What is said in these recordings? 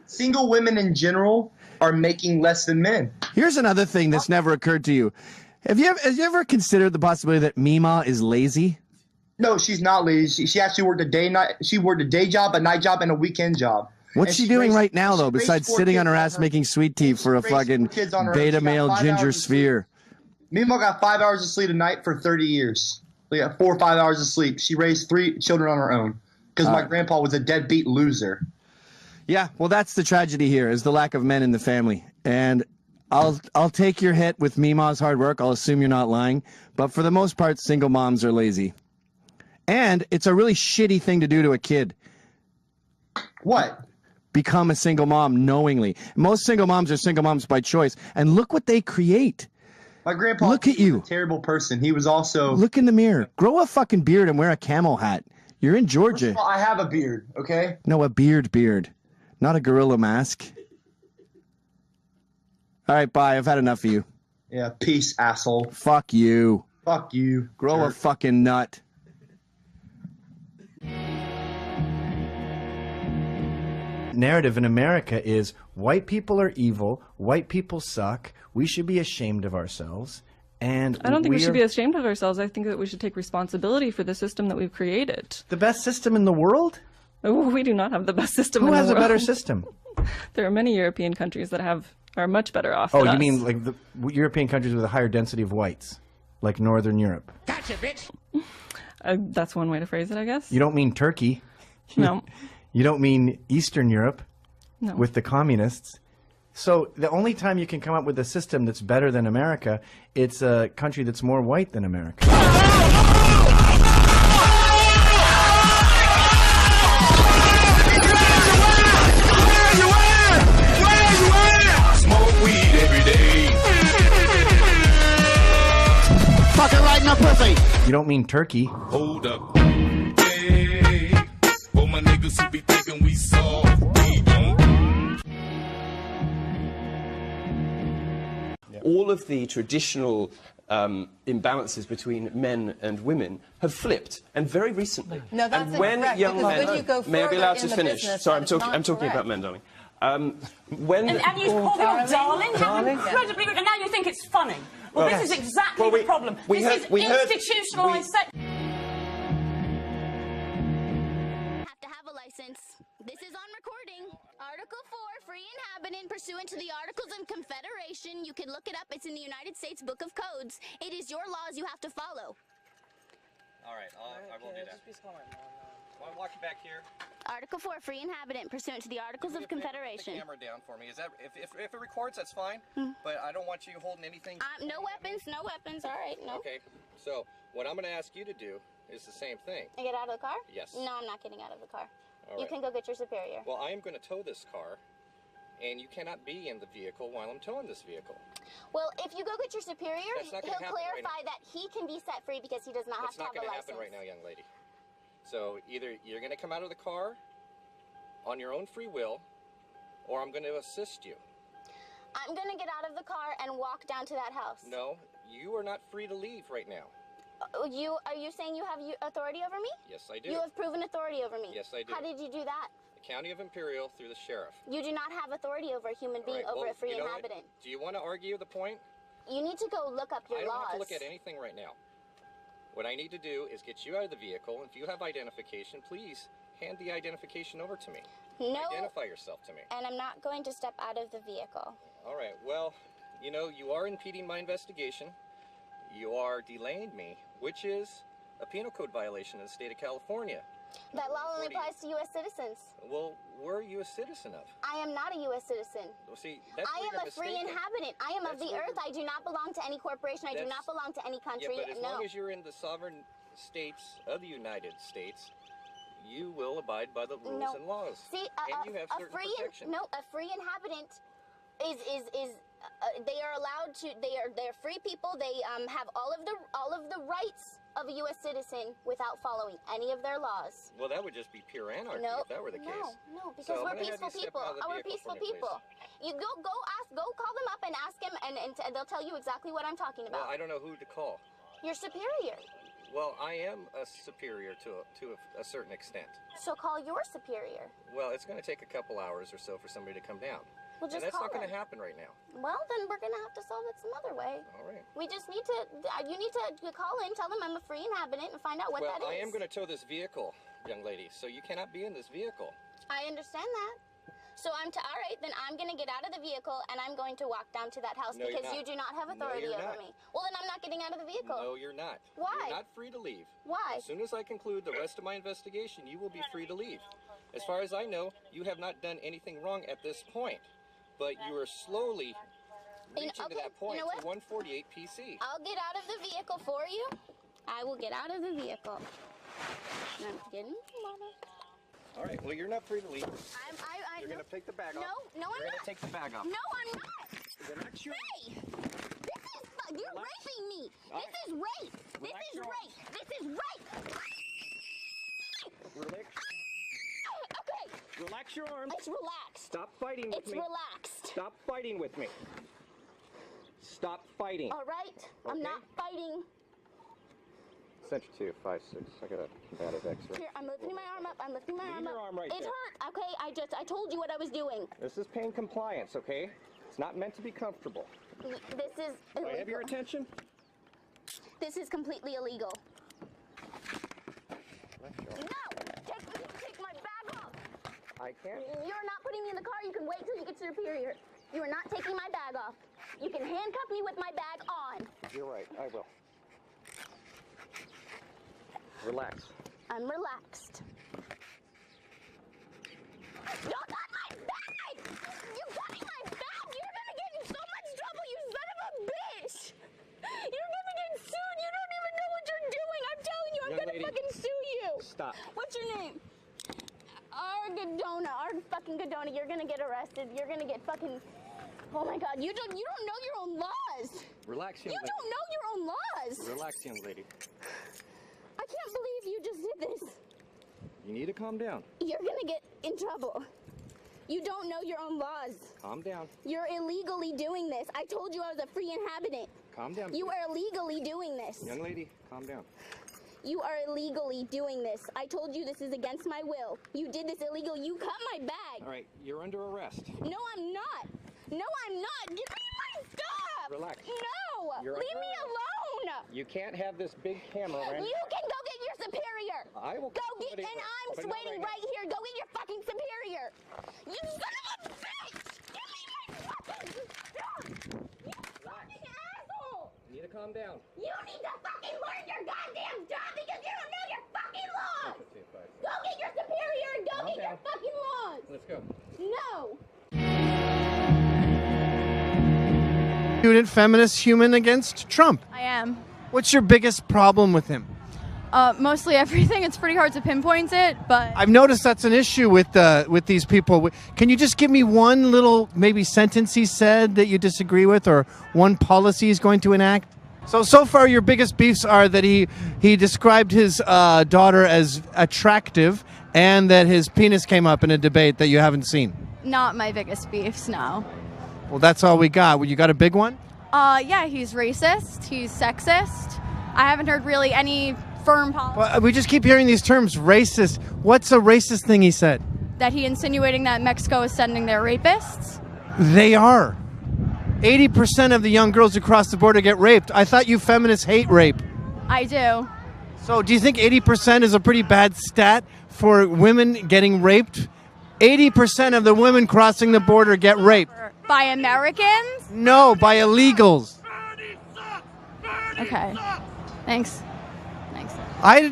single women in general are making less than men. Here's another thing that's never occurred to you. Have you ever considered the possibility that Mima is lazy? No, she's not lazy. She actually worked a day job, a night job, and a weekend job. What's she doing right now, though, besides sitting on her ass making sweet tea for a fucking beta male ginger sphere? Mima got 5 hours of sleep a night for 30 years. She got 4 or 5 hours of sleep. She raised 3 children on her own because my grandpa was a deadbeat loser. Yeah, well, that's the tragedy here, is the lack of men in the family. And I'll take your hit with Mima's hard work. I'll assume you're not lying. But for the most part, single moms are lazy. And it's a really shitty thing to do to a kid. What? Become a single mom knowingly. Most single moms are single moms by choice. And look what they create. My grandpa look at you. Was a terrible person. He was also... Look in the mirror. Grow a fucking beard and wear a camel hat. You're in Georgia. First of all, I have a beard, okay? No, a beard. Not a gorilla mask. All right, bye. I've had enough of you. Yeah, peace, asshole. Fuck you. Fuck you. Grow a fucking nut. Narrative in America is white people are evil, white people suck, we should be ashamed of ourselves, and I don't think we should be ashamed of ourselves. I think that we should take responsibility for the system that we've created. The best system in the world? Oh, we do not have the best system in the world. Who has a better system? There are many European countries that are much better off than us. You mean like the European countries with a higher density of whites, like Northern Europe? Gotcha, bitch! That's one way to phrase it, I guess. You don't mean Turkey. No. You don't mean Eastern Europe no. with the communists. So the only time you can come up with a system that's better than America, it's a country that's more white than America. Smoke weed every day. Fucking right in the pussy. You don't mean Turkey. Hold up. Hey, for my niggas who be thinking we soft, we don't. All of the traditional imbalances between men and women have flipped, and very recently. No, that's and when incorrect, young men, when you go may I be allowed to in the finish? business, Sorry, I'm talking correct. about men, darling. When and you call me darling? Darling? Incredibly rude, and now you think it's funny. Well, this is exactly the problem. This is institutionalized sex. Have to have a license. This is on recording. Article 4, free inhabitant pursuant to the Articles of Confederation. You can look it up. It's in the United States Book of Codes. It is your laws you have to follow. All right, I will do that. Want to walk you back here? Article 4, free inhabitant pursuant to the Articles of Confederation. Put the camera down for me. Is that if it records, that's fine. But I don't want you holding anything. No weapons. No weapons. All right. No. Okay. So what I'm going to ask you to do is the same thing. And get out of the car? Yes. No, I'm not getting out of the car. All you right. can go get your superior. Well, I am going to tow this car, and you cannot be in the vehicle while I'm towing this vehicle. Well, if you go get your superior, he'll clarify right that he can be set free because he does not have to have a license. That's not going to happen right now, young lady. So either you're going to come out of the car on your own free will, or I'm going to assist you. I'm going to get out of the car and walk down to that house. No, you are not free to leave right now. Are you saying you have authority over me? Yes, I do. You have proven authority over me. Yes, I do. How did you do that? The County of Imperial through the sheriff. You do not have authority over a human being, over a free inhabitant. Do you want to argue the point? You need to go look up your laws. I don't have to look at anything right now. What I need to do is get you out of the vehicle. If you have identification, please hand the identification over to me. No. Identify yourself to me. And I'm not going to step out of the vehicle. All right. Well, you know, you are impeding my investigation. You are delaying me, which is a penal code violation in the state of California. That law only applies to U.S. citizens. Well, where are you a citizen of? I am not a U.S. citizen. Well, see, that's I am a free inhabitant. I am of the earth. I do not belong to any corporation. I do not belong to any country. Yeah, but as long as you're in the sovereign states of the United States, you will abide by the rules and laws. See, and you have certain protection. a free inhabitant is they are allowed to. They're free people. They have all of the rights of a U.S. citizen without following any of their laws. Well, that would just be pure anarchy if that were the case. No, because we're peaceful people. We're peaceful people. You go call them up and ask him, and they'll tell you exactly what I'm talking about. Well, I don't know who to call. Your superior. Well, I am a superior to a certain extent. So call your superior. Well, it's going to take a couple hours or so for somebody to come down. Well, just and that's call not going to them. happen right now. Well, then we're gonna have to solve it some other way. All right. We just need to. You need to call in, tell them I'm a free inhabitant, and find out what Well, that is. I am going to tow this vehicle, young lady, so you cannot be in this vehicle. I understand that. So all right, then I'm gonna get out of the vehicle and I'm going to walk down to that house No, you're because not. you do not have No, authority you're over not. me. Well, then I'm not getting out of the vehicle. No, you're not. Why? You're not free to leave. Why? As soon as I conclude the rest of my investigation, you will be free to leave. As far as I know, you have not done anything wrong at this point, but you are slowly reaching to that point you know to 148 PC. I'll get out of the vehicle for you. I will get out of the vehicle. And I'm getting All right, well, you're not free to leave. You're no, going to take the bag off. No, I'm You're going not. to take the bag off. No, I'm not. Relax your... Hey! You're raping me. This is rape. This is rape. This is rape. Relax. Okay. Relax your arms. It's relaxed. Stop fighting with It's me. relaxed. Stop fighting with me. Stop fighting. All right. I'm Okay. not fighting. Center 2, 5, 6. I got a combative X-ray. Here, I'm lifting my arm up. I'm lifting my Leave arm your up. arm right it there. hurt. Okay, I told you what I was doing. This is pain compliance, okay? It's not meant to be comfortable. This is Do I have illegal. your attention? This is completely illegal. No! Take my bag off! I can't. You're not putting me in the car. You can wait till you get to superior. You are not taking my bag off. You can handcuff me with my bag on. You're right. I will. Relax. I'm relaxed. You got my bag! You got my bag! You're gonna get in so much trouble, you son of a bitch! You're gonna get sued! You don't even know what you're doing! I'm telling you, I'm Young gonna lady, fucking sue you! Stop. What's your name? Argadona, you're gonna get arrested. You're gonna get fucking... Oh my god, you don't know your own laws! Relax, young You lady. don't know your own laws! Relax, young lady. I can't believe you just did this. You need to calm down. You're gonna get in trouble. You don't know your own laws. Calm down. You're illegally doing this. I told you I was a free inhabitant. Calm down. You are illegally doing this. Young lady, calm down. You are illegally doing this. I told you this is against my will. You did this illegal. You cut my bag. All right, you're under arrest. No, I'm not. No, I'm not. Give me my stuff. Relax. No. You're Leave under me alone. You can't have this big camera around. You can go get your superior. I will Go get, somebody- and I'm but not waiting right right here. Go get your fucking superior. You son of a bitch! Give me my fucking stuff! You fucking asshole! You need to calm down. You need to fucking learn your goddamn job because you don't know your fucking laws! Go get your superior and go get your fucking laws! Let's go. No! Student, feminist, human against Trump. I am. What's your biggest problem with him? Mostly everything. It's pretty hard to pinpoint it, but I've noticed that's an issue with these people. Can you just give me one little maybe sentence he said that you disagree with, or one policy he's going to enact? So far your biggest beefs are that he described his daughter as attractive, and that his penis came up in a debate that you haven't seen. not my biggest beefs, no. Well, that's all we got. Well, you got a big one? Yeah, he's racist. He's sexist. I haven't heard really any firm policy Well, we just keep hearing these terms, racist. What's a racist thing he said? that he insinuating that Mexico is sending their rapists. They are. 80% of the young girls who cross the border get raped. I thought you feminists hate rape. I do. So do you think 80% is a pretty bad stat for women getting raped? 80% of the women crossing the border get raped. By Americans? No, by illegals. Okay. Thanks.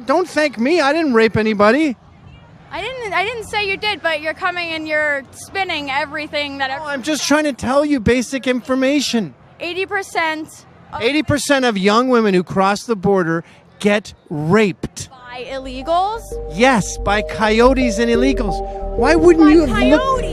Don't thank me. I didn't rape anybody. I didn't say you did, but you're coming and you're spinning everything that I'm just trying to tell you basic information. 80% 80% of young women who cross the border get raped. by illegals. Yes, by coyotes and illegals. Why wouldn't you have Coyotes.